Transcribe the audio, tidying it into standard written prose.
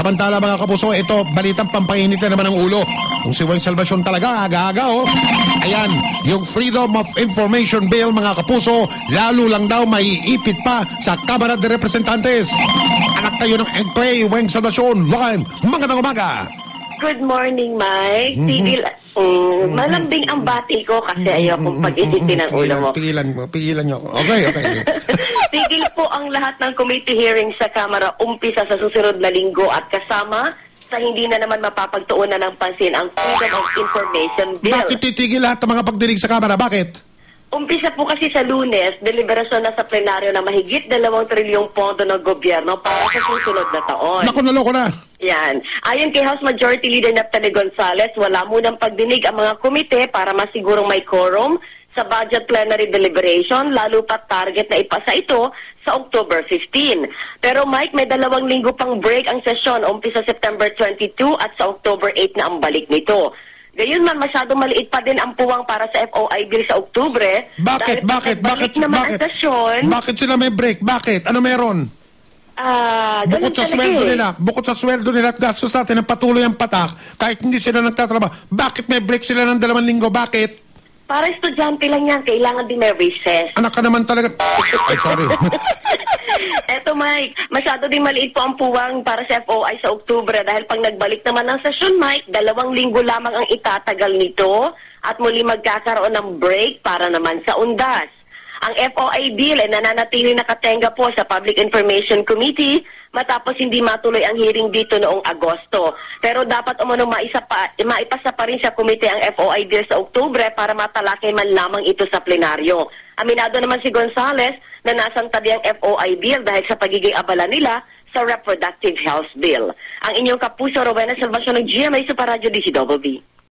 Samantala mga kapuso, ito, balitang pampainit na naman ang ulo. Kung si Weng Salvacion talaga, aga-aga oh. Ayan, yung Freedom of Information Bill mga kapuso, lalo lang daw maiipit pa sa Kamara de Representantes. Anak tayo ng Engkay, Weng Salvacion, live, magandang umaga. Good morning, Mike. Malambing ang bati ko kasi ayokong pag-isipin ang ulo mo. Pigilan nyo. Okay. Tigil po ang lahat ng committee hearings sa Kamara umpisa sa susunod na linggo at kasama sa hindi na naman mapapagtuunan ng pansin ang Freedom of Information Bill. Bakit titigil lahat ng mga pagdinig sa Kamara? Bakit? Umpisa po kasi sa Lunes, deliberasyon na sa plenaryo na mahigit 2 trilyong pondo ng gobyerno para sa susunod na taon. Naku, naloko na. Yan. Ayon kay House Majority Leader Naftali Gonzales, wala munang pagdinig ang mga komite para masigurong may quorum sa budget plenary deliberation, lalo pat target na ipasa ito sa October 15. Pero Mike, may 2 linggo pang break ang sesyon, umpisa September 22 at sa October 8 na ang balik nito. Gayunman, masyado maliit pa din ang puwang para sa FOI bill sa Oktubre. Bakit sila may break? Bakit? Ano meron? Bukod sa sweldo nila at gastos natin ng patuloy ang patak, kahit hindi sila nagtatrabaho, bakit may break sila ng 2 linggo? Bakit? Para estudyante lang yan, kailangan din may recess. Anak ka naman talaga. Ay, sorry. Eto Mike, masyado din maliit po ang puwang para sa FOI sa Oktubre dahil pag nagbalik naman ng sesyon, Mike, 2 linggo lamang ang itatagal nito at muli magkakaroon ng break para naman sa undas. Ang FOI bill ay nananatili nakatenga po sa Public Information Committee matapos hindi matuloy ang hearing dito noong Agosto. Pero dapat umunong maipasa pa rin sa komite ang FOI bill sa Oktubre para matalakay man lamang ito sa plenaryo. Aminado naman si Gonzales na nasang tabi ang FOI bill dahil sa pagiging abala nila sa Reproductive Health Bill. Ang inyong kapuso, Rowena Salvacion ng GMA Super Radio DCWB.